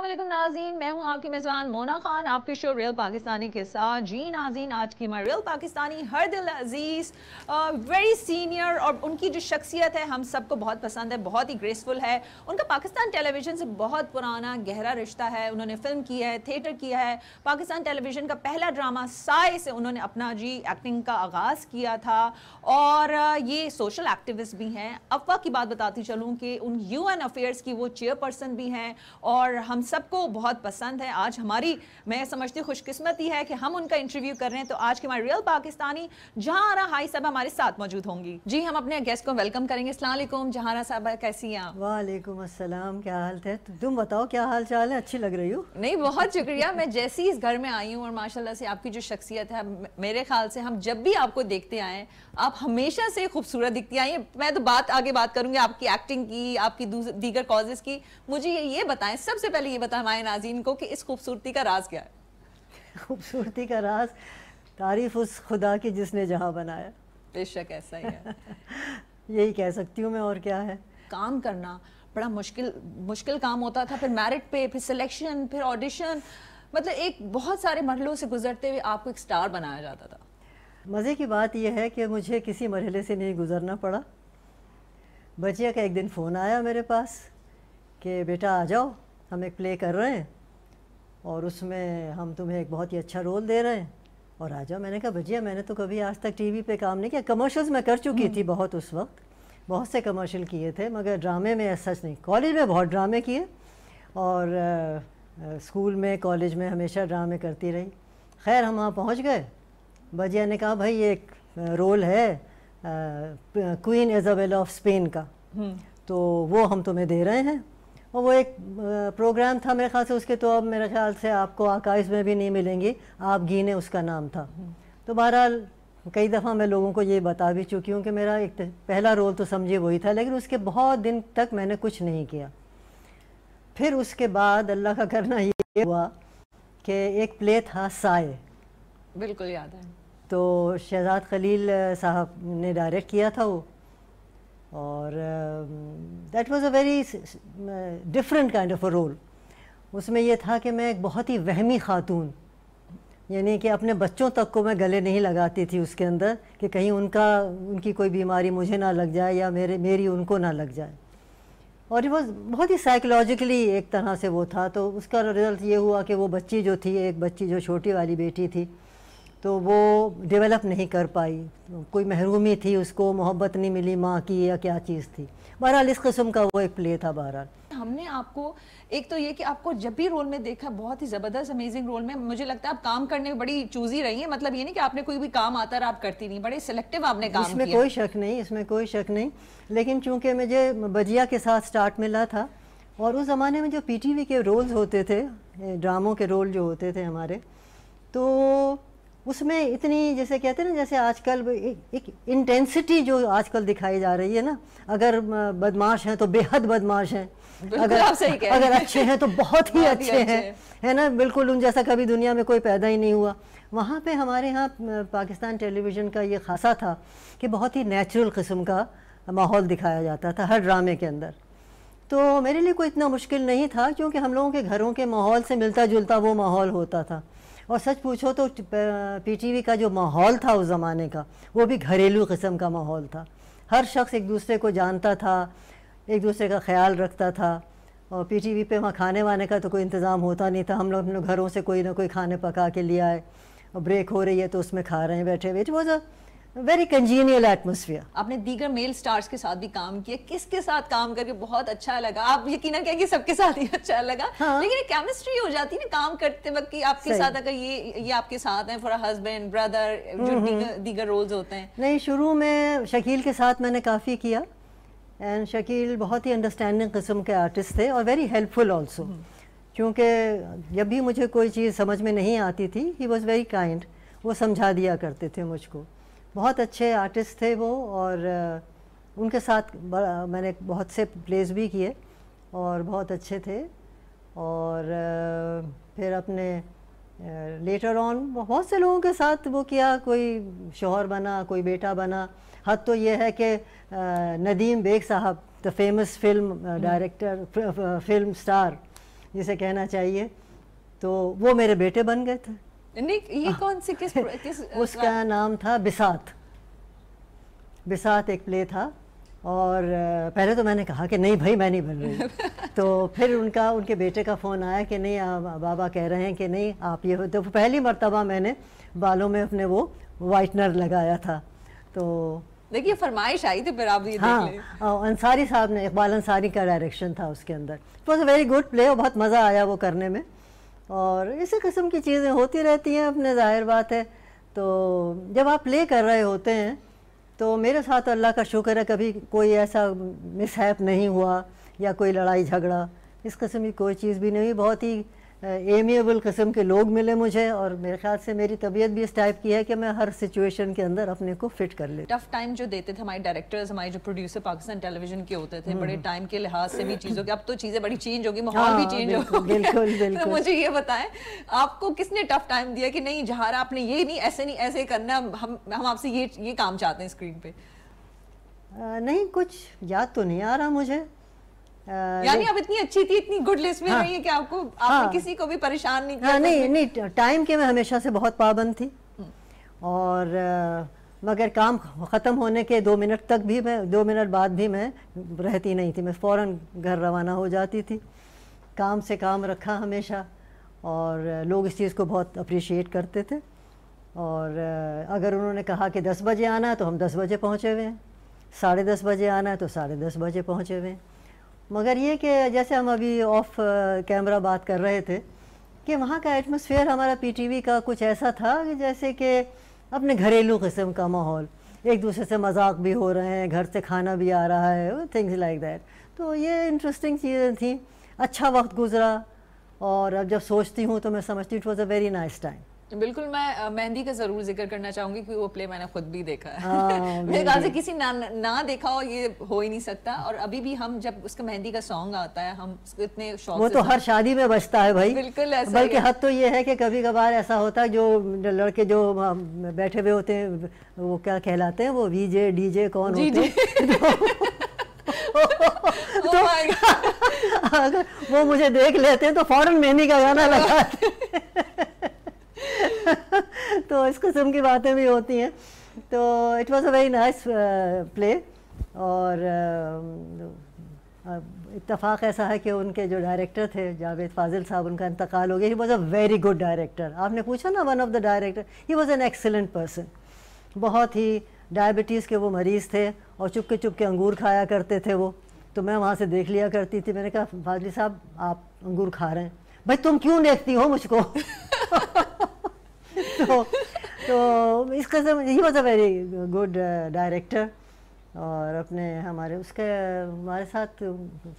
السلام علیکم ناظرین، میں ہوں آپ کی میزبان مونا خان، آپ کے شو ریل پاکستانی کے ساتھ. جی ناظرین، آج کی ہماری ریل پاکستانی ہر دل عزیز ویری سینئر، اور ان کی جو شخصیت ہے ہم سب کو بہت پسند ہے، بہت ہی گریسفل ہے. ان کا پاکستان ٹیلی ویژن سے بہت پرانا گہرا رشتہ ہے. انہوں نے فلم کی ہے، تھیٹر کیا ہے. پاکستان ٹیلی ویژن کا پہلا ڈرامہ سائے سے انہوں نے اپنا ایکٹنگ کا آغاز کیا تھا، اور یہ سوشل ایکٹیوسٹ بھی ہیں. افواہ کی بات بتاتی چلوں کہ ان یو این افیئرس کی وہ چیئر پرسن بھی ہیں، اور ہم سب کو بہت پسند ہے. آج ہماری میں سمجھتی خوش قسمتی ہے کہ ہم ان کا انٹرویو کر رہے ہیں. تو آج کے ہمارے ریل پاکستانی جہاں ہائی صاحبہ ہمارے ساتھ موجود ہوں گی. جی ہم اپنے گیسٹ کو ویلکم کریں گے. السلام علیکم جہاں صاحبہ، کیسی ہیں آپ؟ وعلیکم السلام، کیا حال ہے؟ تم بتاؤ کیا حال چال ہے؟ اچھی لگ رہی ہو. نہیں، بہت شکریہ. میں جیسی اس گھر میں آئی ہوں اور ماشاءاللہ سے آپ کی جو شخصیت ہے، میرے خیال سے ہم جب بھی آپ کو دیکھتے آئے ہیں آپ ہمیشہ سے خوبصورت دکھتی آئی ہیں. میں تو آگے بات کروں گی آپ کی ایکٹنگ کی، آپ کی دیگر کازز کی. مجھے یہ بتائیں، سب سے پہلے یہ بتائیں ہمارے ناظرین کو کہ اس خوبصورتی کا راز کیا ہے؟ خوبصورتی کا راز تعریف اس خدا کی جس نے جہاں بنایا. بے شک ایسا ہی ہے. یہی کہہ سکتی ہوں میں، اور کیا ہے. کام کرنا بڑا مشکل کام ہوتا تھا، پھر میرٹ پہ، پھر سلیکشن، پھر آڈیشن، مطلب ایک بہت سارے مرحلوں سے گزرتے ہوئے آپ کو ایک سٹار بنایا جاتا تھا. مزے کی بات یہ ہے کہ مجھے کسی مرحلے سے نہیں گزرنا پڑا. بچیا کا ایک دن فون آیا میرے پاس کہ بیٹا آ جاؤ، ہم ایک پلے کر رہے ہیں اور اس میں ہم تمہیں ایک بہت ہی اچھا رول دے رہے ہیں اور آ جاؤ. میں نے کہا بچیا میں نے تو کبھی آج تک ٹی وی پہ کام نہیں کیا. کمرشلز میں کر چکی تھی بہت، اس وقت بہت سے کمرشل کیے تھے، مگر ڈرامے میں سچ نہیں. کالج میں بہت ڈرامے کیے اور اسکول میں کالج میں ہمیشہ ڈرامے کرتی رہی. خیر ہم وہاں پہنچ گئے. بجیا نے کہا بھائی ایک رول ہے کوئین ایزابیلا آف اسپین کا، تو وہ ہم تمہیں دے رہے ہیں. اور وہ ایک پروگرام تھا میرے خیال سے اس کے، تو اب میرے خیال سے آپ کو آرکائیوز میں بھی نہیں ملیں گے، آپ گینے اس کا نام تھا. تو بہرحال کئی دفعہ میں لوگوں کو یہ بتا بھی چکی ہوں کہ میرا ایک پہلا رول تو سمجھے وہی تھا، لیکن اس کے بہت دن تک میں نے کچھ نہیں کیا. پھر اس کے بعد اللہ کا کرنا یہ ہوا کہ ایک پلے تھا سائے. بالکل یاد ہے. تو شہزاد خلیل صاحب نے ڈائریکٹ کیا تھا وہ، اور that was a very different kind of a role. اس میں یہ تھا کہ میں ایک بہت ہی وہمی خاتون، یعنی کہ اپنے بچوں تک کو میں گلے نہیں لگاتی تھی اس کے اندر کہ کہیں ان کی کوئی بیماری مجھے نہ لگ جائے یا میری ان کو نہ لگ جائے. اور وہ بہت ہی سائیکولوجیکلی ایک طرح سے وہ تھا. تو اس کا رزلٹ یہ ہوا کہ وہ بچی جو تھی، ایک بچی جو چھوٹی والی بیٹی تھی، تو وہ ڈیولپ نہیں کر پائی. کوئی محرومی تھی، اس کو محبت نہیں ملی ماں کی یا کیا چیز تھی. بہرحال اس قسم کا وہ ایک پلے تھا. بہرحال ہم نے آپ کو ایک تو یہ کہ آپ کو جب بھی رول میں دیکھا بہت ہی زبردست امیزنگ رول میں، مجھے لگتا ہے آپ کام کرنے میں بڑی چوزی رہی ہیں. مطلب یہ نہیں کہ آپ نے کوئی بھی کام آتا رہا آپ کرتی نہیں، بڑے سلیکٹیو آپ نے کام کیا. اس میں کوئی شک نہیں، اس میں کوئی شک نہیں. لیکن چونکہ مجھے بجیا کے ساتھ سٹارٹ ملا تھا، اور اس زمانے میں جو پی ٹی وی کے رولز ہوتے تھے، ڈراموں کے رول جو ہوتے تھے ہمارے، تو اس میں اتنی جیسے کہتے ہیں نا، جیسے آج کل ایک انٹینسٹی جو آج کل دکھائی جا رہی ہے نا، اگر بدماش ہیں تو بے حد بدماش ہیں، اگر اچھے ہیں تو بہت ہی اچھے ہیں، ہے نا. بالکل ان جیسا کبھی دنیا میں کوئی پیدا ہی نہیں ہوا. وہاں پہ ہمارے ہاں پاکستان ٹیلی ویژن کا یہ خاصا تھا کہ بہت ہی نیچرل قسم کا ماحول دکھایا جاتا تھا ہر ڈرامے کے اندر. تو میرے لیے کوئی اتنا مشکل نہیں تھا، کیونکہ ہم لوگوں کے گھروں کے ماحول سے ملتا جلتا وہ ماحول ہوتا تھا. اور سچ پوچھو تو پی ٹی وی کا جو ماحول تھا اس زمانے کا، وہ بھی گھریلو قسم کا ماحول تھا. ہر شخص ایک دوسرے کو جانتا تھا، ایک دوسرے کا خیال رکھتا تھا. اور پی ٹی وی پہ وہاں کھانے وانے کا تو کوئی انتظام ہوتا نہیں تھا. ہم لوگ اپنے گھروں سے کوئی نہ کوئی کھانے پکا کے لے آئے، اور بریک ہو رہی ہے تو اس میں کھا رہے ہیں بیٹھے ہوئے. It was a very کنجینیل atmosphere. آپ نے دیگر میل سٹارز کے ساتھ بھی کام کیا، کس کے ساتھ کام کر کے بہت اچھا لگا؟ آپ یقیناً کہیں کہ سب کے ساتھ ہی اچھا لگا، لیکن ایک کیمسٹری ہو جاتی ہے نا کام کرتے وقت کہ آپ کے ساتھ، اگر یہ آپ کے ساتھ ہیں فور ہسبینڈ برادر، جو دیگر رولز ہوتے ہیں. نہیں، شروع میں شکیل کے ساتھ میں نے کافی کیا، اینڈ شکیل بہت ہی انڈرسٹینڈنگ قسم کے آرٹسٹ تھے اور ویری ہیلپ فل آلسو. کیونکہ جب بھی مجھے کوئی چیز سمجھ میں نہیں آتی تھی، ہی واز ویری کائنڈ، وہ سمجھا دیا کرتے تھے مجھ کو. بہت اچھے آرٹسٹ تھے وہ، اور ان کے ساتھ میں نے بہت سے پلیز بھی کیے اور بہت اچھے تھے. اور پھر اپنے لیٹر آن بہت سے لوگوں کے ساتھ وہ کیا، کوئی شوہر بنا، کوئی بیٹا بنا. حد تو یہ ہے کہ ندیم بیگ صاحب، the famous film director, film star, جسے کہنا چاہیے. تو وہ میرے بیٹے بن گئے تھے. یہ کون سے کس اس کا نام تھا بسات. بسات ایک پلے تھا, اور پہلے تو میں نے کہا کہ نہیں بھائی میں نہیں بن رہی. تو پھر ان کے بیٹے کا فون آیا کہ نہیں بابا کہہ رہے ہیں کہ نہیں آپ یہ. تو پہلی مرتبہ میں نے بالوں میں اپنے وہ وائٹنر لگایا تھا. تو دیکھیے فرمائش آئی تھی پھر آپ یہ دیکھ لیں. انصاری صاحب نے, اقبال انصاری کا ڈائریکشن تھا اس کے اندر. It was a very good play, اور بہت مزہ آیا وہ کرنے میں. اور اسی قسم کی چیزیں ہوتی رہتی ہیں اپنے, ظاہر بات ہے. تو جب آپ پلے کر رہے ہوتے ہیں تو میرے ساتھ اللہ کا شکر ہے کبھی کوئی ایسا مس ہیپ نہیں ہوا یا کوئی لڑائی جھگڑا, اس قسم کی کوئی چیز بھی نہیں ہوئی. بہت ہی ایمیبل قسم کے لوگ ملے مجھے, اور میرے خیال سے میری طبیعت بھی اس ٹائپ کی ہے کہ میں ہر سچویشن کے اندر اپنے کو فٹ کر لیتا. ٹف ٹائم جو دیتے تھے ہمارے ڈائریکٹرز, ہمارے جو پروڈیوسر پاکستان ٹیلی ویژن کے ہوتے تھے, بڑے ٹائم کے لحاظ سے بھی چیزوں کے, اب تو چیزیں بڑی چینج ہوگی, ماحول بھی چینج ہو گیا. بالکل بالکل. مجھے یہ بتائیں آپ کو کس نے ٹف ٹائم دیا کہ نہیں جہارا آپ نے یہ نہیں ایسے کرنا, ہم آپ سے یہ کام چاہتے ہیں اسکرین پہ؟ نہیں کچھ یاد تو نہیں آ رہا مجھے. یعنی آپ اتنی اچھی تھی, اتنی گڈ لسٹ میں رہی ہے کہ آپ نے کسی کو بھی پریشان نہیں کیا؟ نہیں, ٹائم کے میں ہمیشہ سے بہت پابند تھی, اور مگر کام ختم ہونے کے 2 منٹ تک بھی میں 2 منٹ بعد بھی میں رہتی نہیں تھی, میں فوراً گھر روانہ ہو جاتی تھی. کام سے کام رکھا ہمیشہ, اور لوگ اس چیز کو بہت اپریشیٹ کرتے تھے. اور اگر انہوں نے کہا کہ 10 بجے آنا ہے تو ہم 10 بجے پہنچے ہوئے ہیں, 10:30 بجے آنا ہے تو 10:30 بجے پہنچے ہوئے ہیں. مگر یہ کہ جیسے ہم ابھی آف کیمرہ بات کر رہے تھے کہ وہاں کا ایٹماسفیئر ہمارا پی ٹی وی کا کچھ ایسا تھا کہ جیسے کہ اپنے گھریلو قسم کا ماحول, ایک دوسرے سے مذاق بھی ہو رہے ہیں, گھر سے کھانا بھی آ رہا ہے, تھنگز لائک دیٹ. تو یہ انٹرسٹنگ چیزیں تھیں, اچھا وقت گزرا. اور اب جب سوچتی ہوں تو میں سمجھتی ہوں it was a very nice time. بالکل. میں مہندی کا ضرور ذکر کرنا چاہوں گی کیونکہ وہ پلے میں نے خود بھی دیکھا ہے. میرے خیال سے کسی نہ دیکھا ہو یہ ہو ہی نہیں سکتا. اور ابھی بھی ہم جب اس کا مہندی کا سانگ آتا ہے ہم اتنے شوق سے, وہ تو ہر شادی میں بجتا ہے بھائی. بالکل ایسا, بلکہ حد تو یہ ہے کہ کبھی کبھار ایسا ہوتا ہے جو لڑکے جو بیٹھے ہوئے ہوتے ہیں وہ کیا کہلاتے ہیں, وہ وی جے ڈی جے کون ہوتے ہیں, اگر وہ مجھے دیکھ لیتے ہیں تو فوراً مہندی کا گانا لگاتے ہیں. تو اس قسم کی باتیں بھی ہوتی ہیں. تو it was a very nice play. اور اتفاق ایسا ہے کہ ان کے جو ڈائریکٹر تھے جاوید فاضل صاحب, ان کا انتقال ہو گیا. He was a very good director. آپ نے پوچھا نا one of the director, he was an excellent person. بہت ہی ڈائبٹیز کے وہ مریض تھے, اور چپ کے انگور کھایا کرتے تھے وہ. تو میں وہاں سے دیکھ لیا کرتی تھی. میں نے کہا فاضلی صاحب آپ انگور کھا رہے ہیں, بھائی تم کیوں دیکھتی ہو مجھ کو؟ تو اس قسم he was a very good director. اور اپنے ہمارے ساتھ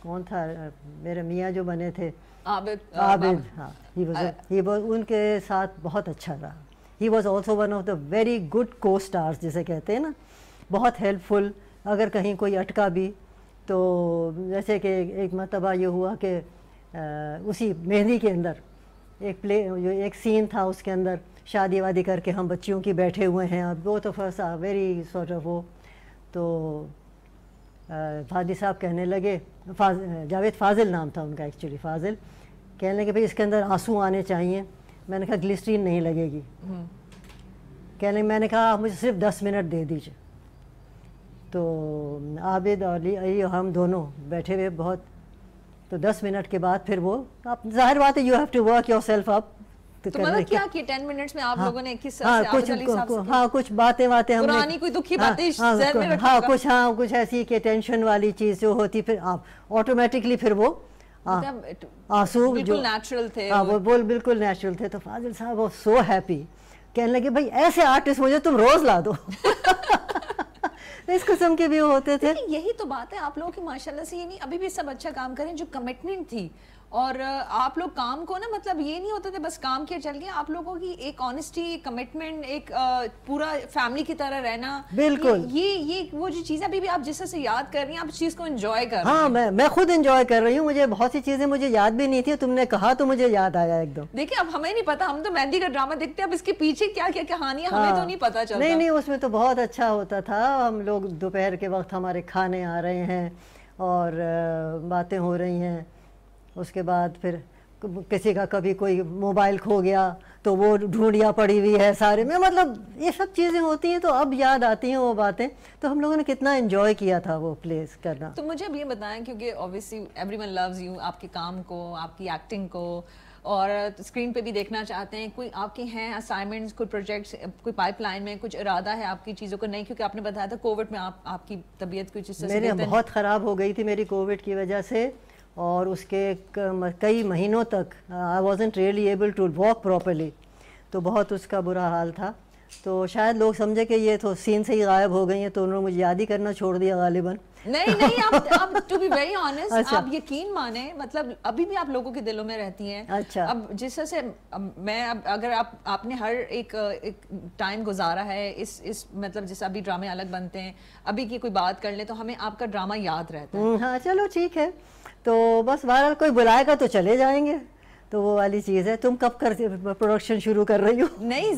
کون تھا, میرے میاں جو بنے تھے عابد, ہاں, ہی واز ان کے ساتھ بہت اچھا رہا. He was also one of the very good کو اسٹارز جسے کہتے ہیں نا, بہت ہیلپ فل. اگر کہیں کوئی اٹکا بھی تو جیسے کہ ایک مرتبہ یہ ہوا کہ اسی مہندی کے اندر ایک سین تھا, اس کے اندر شادی وادی کر کے ہم بچیوں کی بیٹھے ہوئے ہیں, اب وہ تو فرسا ویری سارٹ آف وہ. تو فاضل صاحب کہنے لگے, جاوید فاضل نام تھا ان کا ایکچولی, فاضل, کہنے لگے بھائی اس کے اندر آنسو آنے چاہیے. میں نے کہا گلسٹرین نہیں لگے گی. کہنے لگے, میں نے کہا آپ مجھے صرف 10 منٹ دے دیجیے. تو عابد اور علی ہم دونوں بیٹھے ہوئے بہت. تو 10 منٹ کے بعد پھر وہ, آپ ظاہر بات ہے you have to work yourself up. تو مطلب کیا کہ 10 منٹس میں آپ لوگوں نے کس کچھ باتیں ہم نے کوئی دکھی باتیں ذہن میں رکھا, کچھ ایسی کہ ٹینشن والی چیز جو ہوتی, پھر آپ آٹومیٹکلی پھر وہ آنسو بالکل نیچرل تھے, وہ بالکل نیچرل تھے. تو فاضل صاحب وہ سو ہیپی, کہنے لگے بھائی ایسے آرٹسٹ مجھے تم روز لا دو. اس قسم کے بھی ہوتے تھے. یہی تو بات ہے آپ لوگوں کی ماشاءاللہ سے, یہ نہیں ابھی بھی سب اچھا کام کریں, جو کمٹمنٹ تھی. اور آپ لوگ کام کو نا, مطلب یہ نہیں ہوتا تھا بس کام کیا چل گیا, آپ لوگوں کی ایک آنیسٹی, کمٹمنٹ, ایک پورا فیملی کی طرح رہنا. بالکل یہ وہ جو چیزیں ابھی بھی آپ جس سے یاد کر رہی ہیں, آپ اس چیز کو انجوائے کر رہی ہیں. ہاں میں خود انجوائے کر رہی ہوں. مجھے بہت سی چیزیں مجھے یاد بھی نہیں تھی, تم نے کہا تو مجھے یاد آیا ایک دم. دیکھیں اب ہمیں نہیں پتا, ہم تو مہندی کا ڈرامہ دیکھتے ہیں, اب اس کے پیچھے کیا کیا کہانی ہے ہمیں تو نہیں پتا چلتا. نہیں اس میں تو بہت اچھا ہوتا تھا. ہم لوگ دوپہر کے وقت ہمارے کھانے آ رہے ہیں اور باتیں ہو رہی ہیں. اس کے بعد پھر کسی کا کبھی کوئی موبائل کھو گیا تو وہ ڈھونڈیاں پڑی ہوئی ہے سارے میں, مطلب یہ سب چیزیں ہوتی ہیں تو اب یاد آتی ہیں وہ باتیں. تو ہم لوگوں نے کتنا انجوائے کیا تھا وہ پلیز کرنا. تو مجھے اب یہ بتائیں, کیونکہ obviously every win loves you, آپ کے کام کو, آپ کی ایکٹنگ کو, اور اسکرین پہ بھی دیکھنا چاہتے ہیں, کوئی آپ کے ہیں اسائنمنٹس, کوئی پروجیکٹس, کوئی پائپ لائن میں کچھ ارادہ ہے آپ کی چیزوں کو؟ نہیں, کیونکہ آپ نے بتایا تھا کووڈ میں آپ کی طبیعت کچھ اس سے میرے بہت خراب ہو گئی تھی میری کووڈ کی وجہ سے, اور اس کے کئی مہینوں تک I wasn't really able to walk properly, تو بہت اس کا برا حال تھا. تو شاید لوگ سمجھے کہ یہ تو سین سے ہی غائب ہو گئی ہیں, تو انہوں نے مجھے یاد ہی کرنا چھوڑ دیا غالباً. نہیں, آپ ٹو بی ویری آنیسٹ, آپ یقین مانیں, مطلب ابھی بھی آپ لوگوں کے دلوں میں رہتی ہیں. اچھا. اب جس سے میں اگر آپ نے ہر ایک ٹائم گزارا ہے اس مطلب جیسے ابھی ڈرامے الگ بنتے ہیں, ابھی کی کوئی بات کر لیں تو ہمیں آپ کا ڈرامہ یاد رہتا ہے. ہاں چلو ٹھیک ہے, تو بس بہرحال کوئی بلائے گا تو چلے جائیں گے, تو وہ والی چیز ہے. تم کب پروڈکشن شروع کر رہی ہو؟ نہیں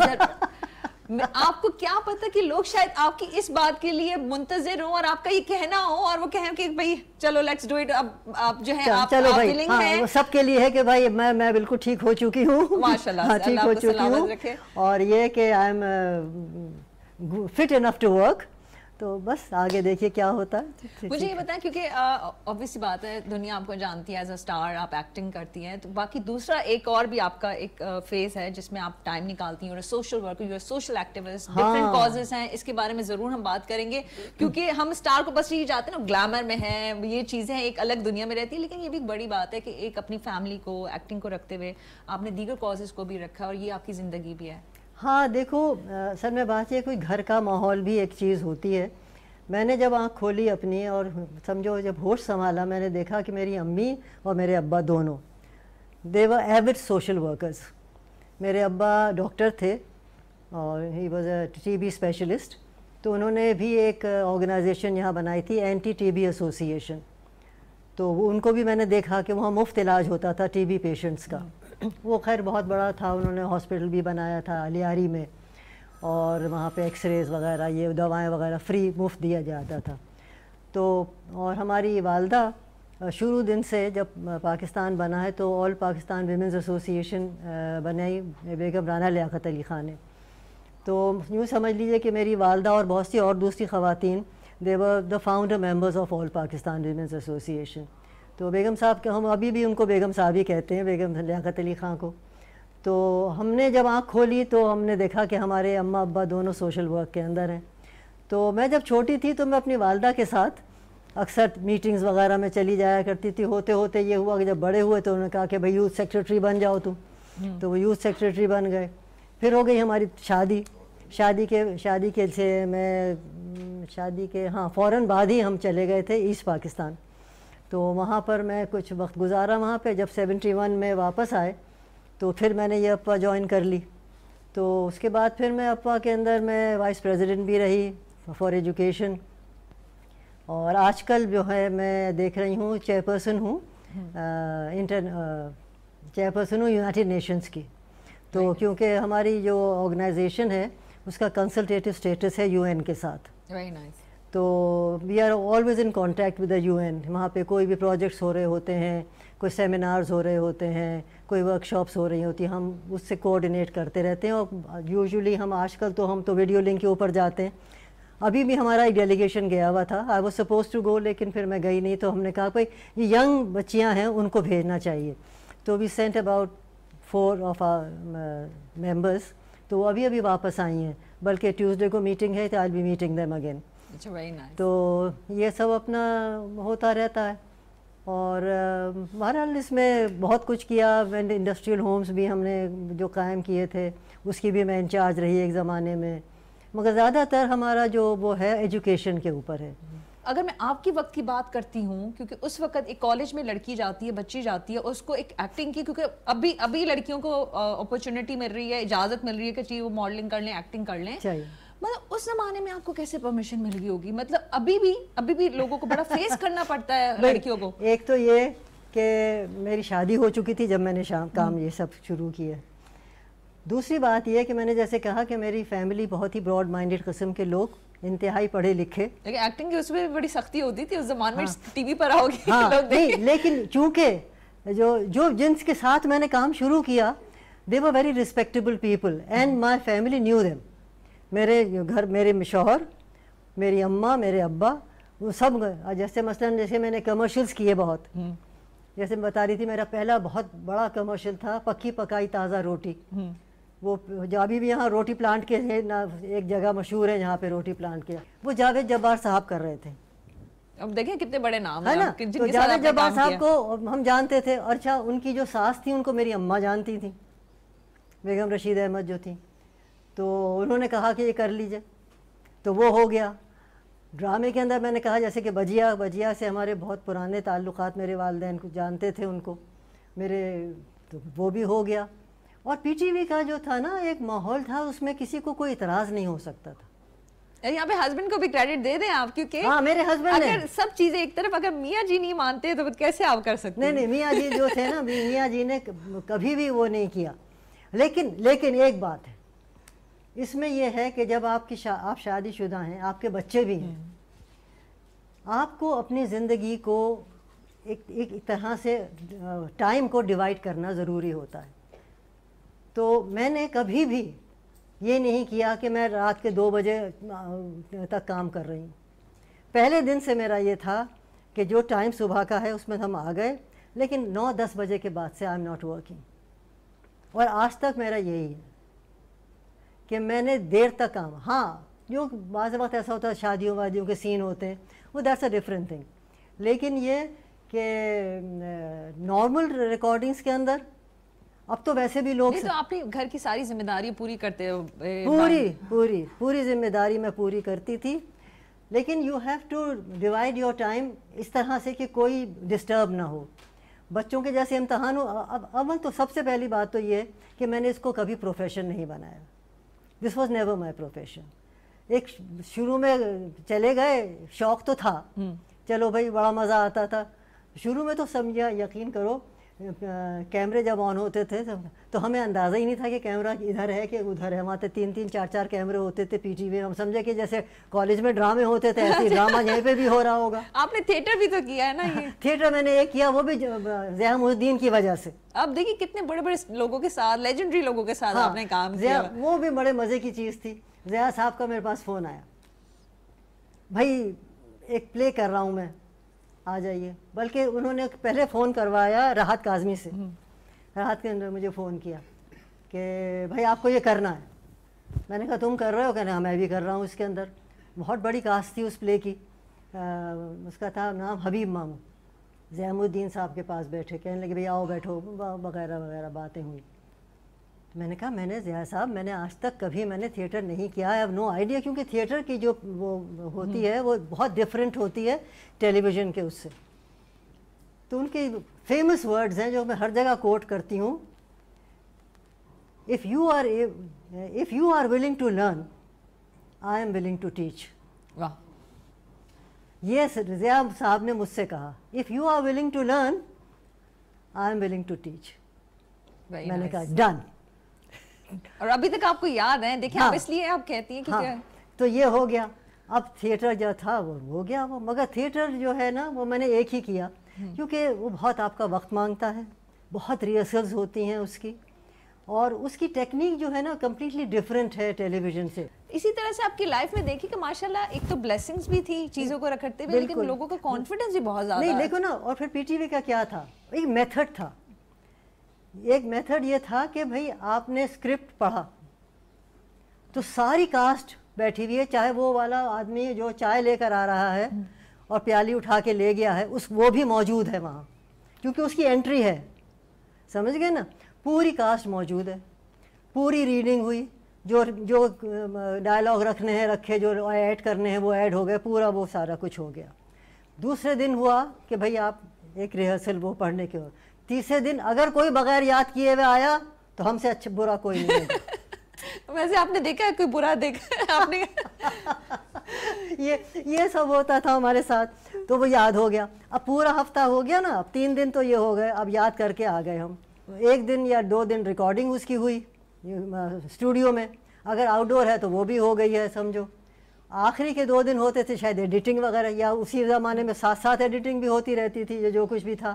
آپ کو کیا پتا کہ لوگ شاید آپ کی اس بات کے لیے منتظر ہوں, اور آپ کا یہ کہنا ہو, اور وہ کہیں کہ بھائی چلو لیٹس ڈو اٹ. اب آپ جو ہے آپ فیلنگ ہے وہ سب کے لیے ہے کہ بھائی میں بالکل ٹھیک ہو چکی ہوں, ماشاءاللہ, ٹھیک ہو چکی ہوں, اور یہ کہ I am fit enough to work. تو بس آگے دیکھیے کیا ہوتا ہے. مجھے یہ بتائیں, کیونکہ obvious بات ہے دنیا آپ کو جانتی ہے ایز اے اسٹار, آپ ایکٹنگ کرتی ہیں, تو باقی دوسرا ایک اور بھی آپ کا ایک فیز ہے جس میں آپ ٹائم نکالتی ہیں, اور social work, you social activist, different causes ہیں, اس کے بارے میں ضرور ہم بات کریں گے. کیونکہ ہم اسٹار کو بس یہ چاہتے ہیں نا, گلیمر میں ہیں, یہ چیزیں ایک الگ دنیا میں رہتی ہیں, لیکن یہ بھی ایک بڑی بات ہے کہ ایک اپنی فیملی کو, ایکٹنگ کو رکھتے ہوئے آپ نے دیگر کازز کو بھی رکھا, اور یہ آپ کی زندگی بھی ہے. ہاں دیکھو سر, میں بات یہ, کوئی گھر کا ماحول بھی ایک چیز ہوتی ہے. میں نے جب آنکھ کھولی اپنی اور سمجھو جب ہوش سنبھالا, میں نے دیکھا کہ میری امی اور میرے ابا دونوں دے ور ایوڈ سوشل ورکرز. میرے ابا ڈاکٹر تھے اور he was A T B specialist, تو انہوں نے بھی ایک آرگنائزیشن یہاں بنائی تھی, اینٹی ٹی بی ایسوسیشن. تو ان کو بھی میں نے دیکھا کہ وہاں مفت علاج ہوتا تھا ٹی بی پیشنٹس کا. وہ خیر بہت بڑا تھا, انہوں نے ہاسپٹل بھی بنایا تھا علیاری میں, اور وہاں پہ ایکس ریز وغیرہ, یہ دوائیں وغیرہ فری مفت دیا جاتا تھا. تو اور ہماری والدہ شروع دن سے جب پاکستان بنا ہے تو آل پاکستان ویمنز ایسوسیشن بنائی بیگم رانا لیاقت علی خان نے. تو یوں سمجھ لیجئے کہ میری والدہ اور بہت سی اور دوسری خواتین they were the founder members of All Pakistan Women's Association. تو بیگم صاحب کے ہم ابھی بھی ان کو بیگم صاحب ہی کہتے ہیں, بیگم لیاقت علی خان کو. تو ہم نے جب آنکھ کھولی تو ہم نے دیکھا کہ ہمارے اماں ابا دونوں سوشل ورک کے اندر ہیں. تو میں جب چھوٹی تھی تو میں اپنی والدہ کے ساتھ اکثر میٹنگز وغیرہ میں چلی جایا کرتی تھی. ہوتے ہوتے یہ ہوا کہ جب بڑے ہوئے تو انہوں نے کہا کہ بھئی یوتھ سیکریٹری بن جاؤ تم, تو وہ یوتھ سیکریٹری بن گئے. پھر ہو گئی ہماری شادی کے سے میں شادی کے فوراً بعد ہی ہم چلے گئے تھے ایسٹ پاکستان. تو وہاں پر میں کچھ وقت گزارا وہاں پہ. جب 71 میں واپس آئے تو پھر میں نے یہ اپا جوائن کر لی. تو اس کے بعد پھر میں اپا کے اندر میں وائس پریزیڈنٹ بھی رہی فار ایجوکیشن, اور آج کل جو ہے میں دیکھ رہی ہوں چیئرپرسن ہوں چیئرپرسن ہوں یونائٹڈ نیشنز کی. تو کیونکہ ہماری جو آرگنائزیشن ہے اس کا کنسلٹیٹو اسٹیٹس ہے یو این کے ساتھ. تو we are always in contact with the U N. وہاں پہ کوئی بھی پروجیکٹس ہو رہے ہوتے ہیں, کوئی سیمینارز ہو رہے ہوتے ہیں, کوئی ورک شاپس ہو رہی ہوتی ہیں, ہم اس سے کوآرڈینیٹ کرتے رہتے ہیں. اور یوزلی ہم آج کل تو ہم تو ویڈیو لنک کے اوپر جاتے ہیں. ابھی بھی ہمارا ایک ڈیلیگیشن گیا ہوا تھا, I was suppose to go, لیکن پھر میں گئی نہیں. تو ہم نے کہا بھائی یہ ینگ بچیاں ہیں ان کو بھیجنا چاہیے. تو we sent about 4 of our members. تو وہ ابھی واپس آئی ہیں, بلکہ ٹیوزڈے کو میٹنگ ہے تو I will be meeting them again. تو یہ سب اپنا ہوتا رہتا ہے. اور بہرحال اس میں بہت کچھ کیا. انڈسٹریل ہومز بھی ہم نے جو قائم کیے تھے اس کی بھی میں انچارج رہی ایک زمانے میں, مگر زیادہ تر ہمارا جو وہ ہے ایجوکیشن کے اوپر ہے. اگر میں آپ کی وقت کی بات کرتی ہوں, کیونکہ اس وقت ایک کالج میں لڑکی جاتی ہے, بچی جاتی ہے, اس کو ایک ایکٹنگ کی, کیونکہ ابھی لڑکیوں کو اپرچونٹی مل رہی ہے, اجازت مل رہی ہے کہ وہ ماڈلنگ کر لیں, ایکٹنگ کر لیں. مطلب اس زمانے میں آپ کو کیسے پرمیشن مل گئی ہوگی؟ مطلب ابھی بھی لوگوں کو بڑا فیس کرنا پڑتا ہے لڑکیوں کو. ایک تو یہ کہ میری شادی ہو چکی تھی جب میں نے کام یہ سب شروع کیا. دوسری بات یہ کہ میں نے جیسے کہا کہ میری فیملی بہت ہی براڈ مائنڈیڈ قسم کے لوگ, انتہائی پڑھے لکھے. لیکن ایکٹنگ کی اس میں بڑی سختی ہوتی تھی اس زمانے میں, ٹی وی پر آؤ گے نہیں, لیکن چونکہ جو جنس کے ساتھ میں نے کام شروع کیا they were very respectable people and my family knew them. میرے گھر میرے شوہر, میری اماں, میرے ابا, وہ سب, جیسے مثلاً جیسے میں نے کمرشلز کیے بہت, جیسے میں بتا رہی تھی میرا پہلا بہت بڑا کمرشل تھا پکی پکائی تازہ روٹی, وہ جو ابھی بھی یہاں روٹی پلانٹ کے ایک جگہ مشہور ہے جہاں پہ روٹی پلانٹ کیا, وہ جاوید جبار صاحب کر رہے تھے. اب دیکھیں کتنے بڑے نام ہے نا, تو جاوید جبار صاحب کو ہم جانتے تھے. اچھا, ان کی جو ساس تھی ان کو میری اماں جانتی تھیں, بیگم رشید احمد جو تھیں, تو انہوں نے کہا کہ یہ کر لیجئے, تو وہ ہو گیا. ڈرامے کے اندر میں نے کہا جیسے کہ بجیا سے ہمارے بہت پرانے تعلقات, میرے والدین کو جانتے تھے ان کو میرے, تو وہ بھی ہو گیا. اور پی ٹی وی کا جو تھا نا ایک ماحول تھا, اس میں کسی کو کوئی اعتراض نہیں ہو سکتا تھا. یہاں پہ ہسبینڈ کو بھی کریڈٹ دے دیں آپ, کیونکہ ہاں میرے ہسبینڈ نے اگر سب چیزیں ایک طرف, اگر میاں جی نہیں مانتے تو کیسے آپ کر سکتے؟ نہیں, میاں جی جو تھے نا, میاں جی نے کبھی بھی وہ نہیں کیا. لیکن ایک بات ہے اس میں یہ ہے کہ جب آپ شادی شدہ ہیں, آپ کے بچے بھی ہیں, آپ کو اپنی زندگی کو ایک طرح سے ٹائم کو ڈیوائڈ کرنا ضروری ہوتا ہے. تو میں نے کبھی بھی یہ نہیں کیا کہ میں رات کے 2 بجے تک کام کر رہی ہوں. پہلے دن سے میرا یہ تھا کہ جو ٹائم صبح کا ہے اس میں ہم آ گئے, لیکن 9-10 بجے کے بعد سے آئی ایم ناٹ ورکنگ. اور آج تک میرا یہی ہے کہ میں نے دیر تک کام, ہاں جو بعض وقت ایسا ہوتا ہے شادیوں وادیوں کے سین ہوتے ہیں, وہ دیٹس اے ڈفرینٹ تھنگ. لیکن یہ کہ نارمل ریکارڈنگس کے اندر اب تو ویسے بھی لوگ, تو آپ گھر کی ساری ذمہ داری پوری کرتے ہو؟ پوری ذمہ داری میں پوری کرتی تھی, لیکن you have to divide your time اس طرح سے کہ کوئی ڈسٹرب نہ ہو. بچوں کے جیسے امتحان ہو, اول تو سب سے پہلی بات تو یہ کہ میں نے اس کو کبھی پروفیشن نہیں بنایا. This was never my profession. ایک شروع میں چلے گئے, شوق تو تھا, چلو بھائی بڑا مزہ آتا تھا شروع میں. تو سمجھا, یقین کرو, کیمرے جب آن ہوتے تھے تو ہمیں اندازہ ہی نہیں تھا کہ کیمرہ ادھر ہے کہ ادھر ہے. ہمارے 3-3 4-4 کیمرے ہوتے تھے پی ٹی وی. ہم سمجھے کہ جیسے کالج میں ڈرامے ہوتے تھے ایسے ڈرامہ یہیں پہ بھی ہو رہا ہوگا. آپ نے تھیٹر بھی تو کیا ہے نا. یہ تھیٹر میں نے ایک کیا, وہ بھی ضیاء محی الدین کی وجہ سے. اب دیکھیے کتنے بڑے بڑے لوگوں کے ساتھ, لیجنڈری لوگوں کے ساتھ آپ نے کام کیا. وہ بھی بڑے مزے کی چیز تھی. ضیاء صاحب کا میرے پاس فون آیا, بھائی ایک پلے کر رہا ہوں میں, آ جائیے. بلکہ انہوں نے پہلے فون کروایا راحت کاظمی سے. راحت کے اندر مجھے فون کیا کہ بھائی آپ کو یہ کرنا ہے. میں نے کہا تم کر رہے ہو؟ کہنا میں بھی کر رہا ہوں. اس کے اندر بہت بڑی کاسٹ تھی اس پلے کی, اس کا تھا نام حبیب ماموں. ضیاء محی الدین صاحب کے پاس بیٹھے, کہنے لگے بھئی آؤ بیٹھو وغیرہ وغیرہ باتیں ہوئی. میں نے کہا میں نے ضیاء صاحب میں نے آج تک کبھی میں نے تھیٹر نہیں کیا, آئی ہیو نو آئیڈیا, کیونکہ تھیٹر کی جو وہ ہوتی ہے وہ بہت ڈفرینٹ ہوتی ہے ٹیلی ویژن کے اس سے. تو ان کے فیمس ورڈز ہیں جو میں ہر جگہ کوٹ کرتی ہوں, if you are willing to learn, I am willing to teach. واہ, یہ ضیاء صاحب نے مجھ سے کہا, if you are willing to learn, I am willing to teach. میں نے کہا ڈن. اور ابھی تک آپ کو یاد ہے, دیکھیں آپ اس لیے آپ کہتی ہیں کہ تو یہ ہو گیا. اب تھیٹر جو تھا وہ ہو گیا وہ, مگر تھیٹر جو ہے نا وہ میں نے ایک ہی کیا, کیونکہ وہ بہت آپ کا وقت مانگتا ہے, بہت ریہرسلز ہوتی ہیں اس کی, اور اس کی ٹیکنیک جو ہے نا کمپلیٹلی ڈفرینٹ ہے ٹیلی ویژن سے. اسی طرح سے آپ کی لائف میں دیکھی کہ ماشاءاللہ ایک تو بلیسنگز بھی تھی چیزوں کو رکھتے ہوئے, لیکن لوگوں کا کانفیڈنس بھی بہت زیادہ نہیں. دیکھو نا, اور پھر پی ٹی وی کا کیا تھا, ایک میتھڈ تھا. ایک میتھڈ یہ تھا کہ بھئی آپ نے اسکرپٹ پڑھا تو ساری کاسٹ بیٹھی ہوئی ہے, چاہے وہ والا آدمی جو چائے لے کر آ رہا ہے اور پیالی اٹھا کے لے گیا ہے, وہ بھی موجود ہے وہاں, کیونکہ اس کی انٹری ہے. سمجھ گئے نا, پوری کاسٹ موجود ہے, پوری ریڈنگ ہوئی, جو ڈائلاگ رکھنے ہیں رکھے, جو ایڈ کرنے ہیں وہ ایڈ ہو گئے, پورا وہ سارا کچھ ہو گیا. دوسرے دن ہوا کہ بھئی آپ ایک ریہرسل وہ پڑھنے کے. تیسرے دن اگر کوئی بغیر یاد کیے ہوئے آیا تو ہم سے اچھا برا کوئی نہیں ہوگا. ویسے آپ نے دیکھا ہے کوئی برا دیکھا آپ نے؟ یہ سب ہوتا تھا ہمارے ساتھ, تو وہ یاد ہو گیا. اب پورا ہفتہ ہو گیا نا, اب 3 دن تو یہ ہو گئے, اب یاد کر کے آ گئے ہم. 1 دن یا 2 دن ریکارڈنگ اس کی ہوئی اسٹوڈیو میں, اگر آؤٹ ڈور ہے تو وہ بھی ہو گئی ہے سمجھو. آخری کے 2 دن ہوتے تھے شاید ایڈیٹنگ وغیرہ, یا اسی زمانے میں ساتھ ایڈیٹنگ بھی ہوتی رہتی تھی, جو کچھ بھی تھا.